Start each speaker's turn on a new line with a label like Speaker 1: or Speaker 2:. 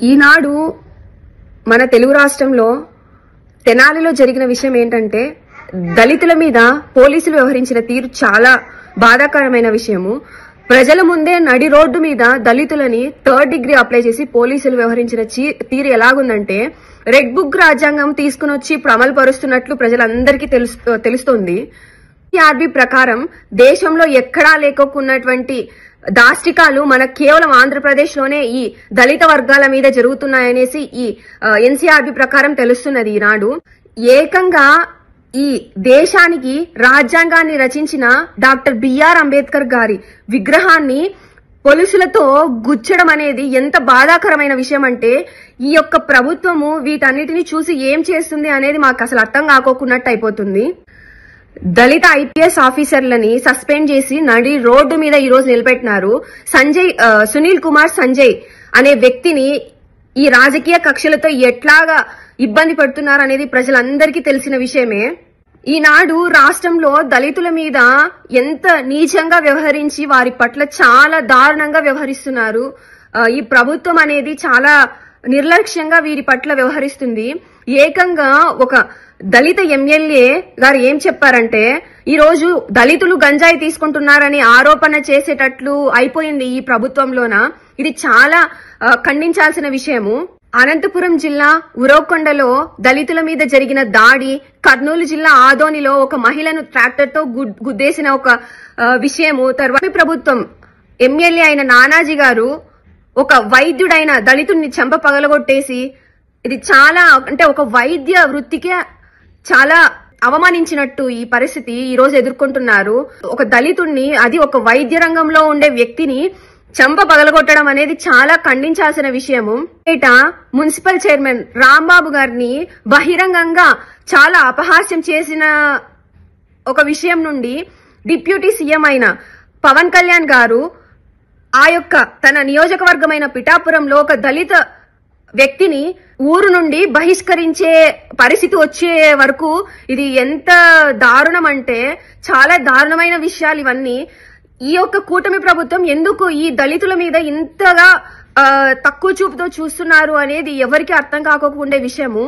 Speaker 1: ఈనాడు మన తెలుగు రాష్ట్రంలో తెనాలిలో జరిగిన విషయం ఏంటంటే దళితుల మీద పోలీసులు వ్యవహరించిన తీరు చాలా బాధాకరమైన విషయము. ప్రజల ముందే నడి రోడ్డు మీద దళితులని 3rd డిగ్రీ అప్లై చేసి పోలీసులు వ్యవహరించిన తీరు ఎలాగుందంటే రెడ్ బుక్ రాజ్యాంగం తీసుకుని వచ్చి ఇప్పుడు అమలు పరుస్తున్నట్లు ప్రజలందరికీ తెలుస్తోంది. ఆర్బీ ప్రకారం దేశంలో ఎక్కడా లేకోకున్నటువంటి దాష్టికాలు మన కేవలం ఆంధ్రప్రదేశ్ లోనే ఈ దళిత వర్గాల మీద జరుగుతున్నాయనేసి ఈ ఎన్సీఆర్బీ ప్రకారం తెలుస్తున్నది. ఈనాడు ఏకంగా ఈ దేశానికి రాజ్యాంగాన్ని రచించిన డాక్టర్ బిఆర్ అంబేద్కర్ గారి విగ్రహాన్ని పోలీసులతో గుచ్చడం అనేది ఎంత బాధాకరమైన విషయం అంటే ఈ యొక్క ప్రభుత్వము వీటన్నిటిని చూసి ఏం చేస్తుంది అనేది మాకు అసలు అర్థం కాకోకున్నట్టు అయిపోతుంది. దళిత ఐపీఎస్ ఆఫీసర్లని సస్పెండ్ చేసి నడి రోడ్డు మీద ఈ రోజు నిలబెట్టినారు. సునీల్ కుమార్ సంజయ్ అనే వ్యక్తిని ఈ రాజకీయ కక్షలతో ఎట్లాగా ఇబ్బంది పెడుతున్నారు అనేది ప్రజలందరికీ తెలిసిన విషయమే. ఈనాడు రాష్ట్రంలో దళితుల మీద ఎంత నీచంగా వ్యవహరించి వారి పట్ల చాలా దారుణంగా వ్యవహరిస్తున్నారు. ఈ ప్రభుత్వం అనేది చాలా నిర్లక్ష్యంగా వీరి పట్ల వ్యవహరిస్తుంది. ఏకంగా ఒక దళిత ఎమ్మెల్యే గారు ఏం చెప్పారంటే ఈ రోజు దళితులు గంజాయి తీసుకుంటున్నారని ఆరోపణ చేసేటట్లు అయిపోయింది ఈ ప్రభుత్వంలోన. ఇది చాలా ఖండించాల్సిన విషయము. అనంతపురం జిల్లా ఉరవకొండలో దళితుల మీద జరిగిన దాడి, కర్నూలు జిల్లా ఆదోనిలో ఒక మహిళను ట్రాక్టర్ తో గుద్దేసిన ఒక విషయము, తర్వాత ప్రభుత్వం ఎమ్మెల్యే అయిన నానాజీ గారు ఒక వైద్యుడైన దళితుడిని చెంప పగలగొట్టేసి ఇది చాలా అంటే ఒక వైద్య వృత్తికే చాలా అవమానించినట్టు ఈ పరిస్థితి ఈ రోజు ఎదుర్కొంటున్నారు. ఒక దళితుడిని, అది ఒక వైద్య రంగంలో ఉండే వ్యక్తిని చెంప పగలగొట్టడం అనేది చాలా ఖండించాల్సిన విషయము. మున్సిపల్ చైర్మన్ రాంబాబు గారిని బహిరంగంగా చాలా అపహాస్యం చేసిన ఒక విషయం నుండి డిప్యూటీ సీఎం అయిన పవన్ కళ్యాణ్ గారు ఆ యొక్క తన నియోజకవర్గమైన పిఠాపురంలో ఒక దళిత వ్యక్తిని ఊరు నుండి బహిష్కరించే పరిస్థితి వచ్చే వరకు ఇది ఎంత దారుణం అంటే చాలా దారుణమైన విషయాలు ఇవన్నీ. ఈ యొక్క కూటమి ప్రభుత్వం ఎందుకు ఈ దళితుల మీద ఇంతగా తక్కువ చూపుతో చూస్తున్నారు అనేది ఎవరికి అర్థం కాకుండా విషయము.